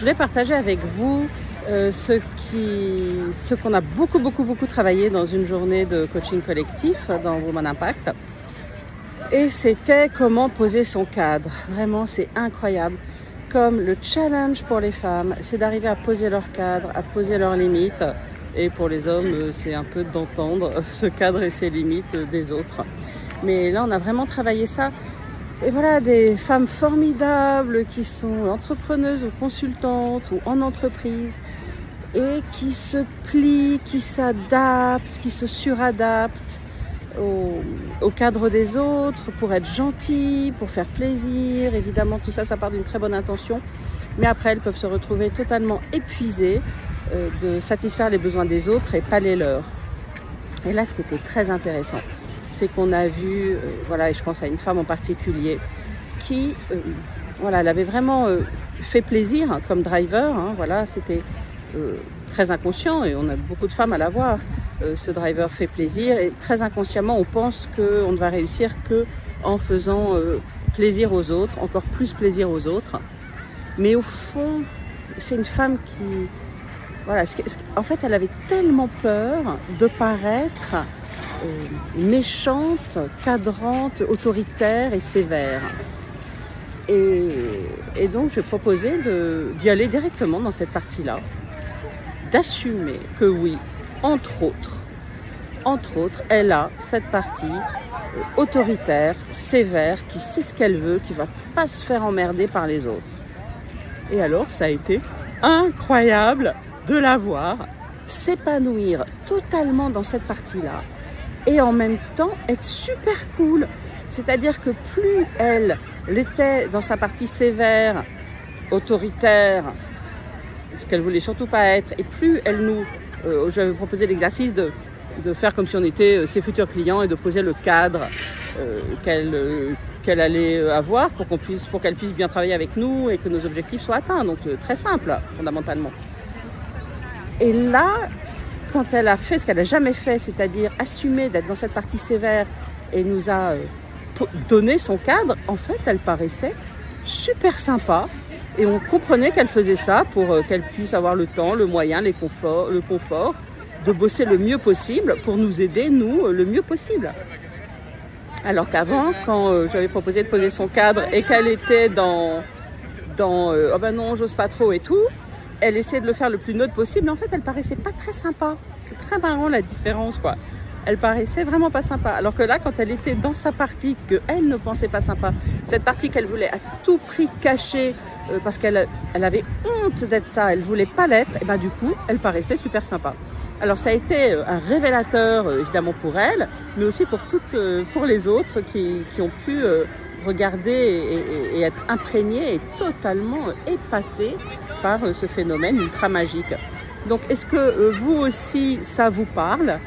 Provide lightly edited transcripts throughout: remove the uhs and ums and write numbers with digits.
voulais partager avec vous ce qu'on a beaucoup travaillé dans une journée de coaching collectif dans Women Impact. Et c'était comment poser son cadre. Vraiment, c'est incroyable. Comme le challenge pour les femmes, c'est d'arriver à poser leur cadre, à poser leurs limites. Et pour les hommes, c'est un peu d'entendre ce cadre et ses limites des autres. Mais là, on a vraiment travaillé ça. Et voilà, des femmes formidables qui sont entrepreneuses ou consultantes ou en entreprise et qui se plient, qui s'adaptent, qui se suradaptent au cadre des autres pour être gentilles, pour faire plaisir. Évidemment, tout ça, ça part d'une très bonne intention. Mais après, elles peuvent se retrouver totalement épuisées de satisfaire les besoins des autres et pas les leurs. Et là, ce qui était très intéressant, c'est qu'on a vu, voilà, et je pense à une femme en particulier, qui, voilà, elle avait vraiment fait plaisir comme driver, hein, voilà, c'était très inconscient et on a beaucoup de femmes à la voir. Ce driver fait plaisir et très inconsciemment, on pense qu'on ne va réussir que en faisant plaisir aux autres, encore plus plaisir aux autres. Mais au fond, c'est une femme qui, voilà, en fait, elle avait tellement peur de paraître méchante, cadrante, autoritaire et sévère. Et donc, je proposais d'y aller directement dans cette partie-là, d'assumer que oui, entre autres, elle a cette partie autoritaire, sévère, qui sait ce qu'elle veut, qui va pas se faire emmerder par les autres. Et alors, ça a été incroyable de la voir s'épanouir totalement dans cette partie-là et en même temps être super cool. C'est-à-dire que plus elle l'était dans sa partie sévère, autoritaire, ce qu'elle voulait surtout pas être, et plus elle nous... j'avais proposé l'exercice de faire comme si on était ses futurs clients et de poser le cadre qu'elle allait avoir pour qu'elle puisse bien travailler avec nous et que nos objectifs soient atteints. Donc très simple, fondamentalement. Et là, quand elle a fait ce qu'elle n'a jamais fait, c'est-à-dire assumer d'être dans cette partie sévère et nous a donné son cadre, en fait, elle paraissait super sympa. Et on comprenait qu'elle faisait ça pour qu'elle puisse avoir le temps, le moyen, le confort de bosser le mieux possible pour nous aider, nous, le mieux possible. Alors qu'avant, quand j'avais proposé de poser son cadre et qu'elle était dans oh ben non, j'ose pas trop et tout, elle essayait de le faire le plus neutre possible. En fait, elle paraissait pas très sympa. C'est très marrant la différence, quoi. Elle paraissait vraiment pas sympa. Alors que là, quand elle était dans sa partie qu'elle ne pensait pas sympa, cette partie qu'elle voulait à tout prix cacher parce qu'elle avait honte d'être ça, elle voulait pas l'être, et ben du coup, elle paraissait super sympa. Alors ça a été un révélateur évidemment pour elle, mais aussi pour les autres qui ont pu regarder et être imprégnés et totalement épatés par ce phénomène ultra magique. Donc est-ce que vous aussi ça vous parle?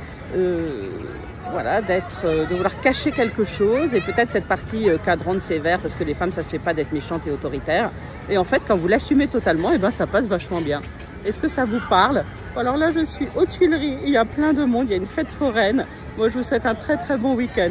Voilà, de vouloir cacher quelque chose et peut-être cette partie cadrante sévère, parce que les femmes ça se fait pas d'être méchantes et autoritaires, et en fait quand vous l'assumez totalement, et ben ça passe vachement bien. Est-ce que ça vous parle? Alors là je suis aux Tuileries, il y a plein de monde, il y a une fête foraine. Moi je vous souhaite un très bon week-end.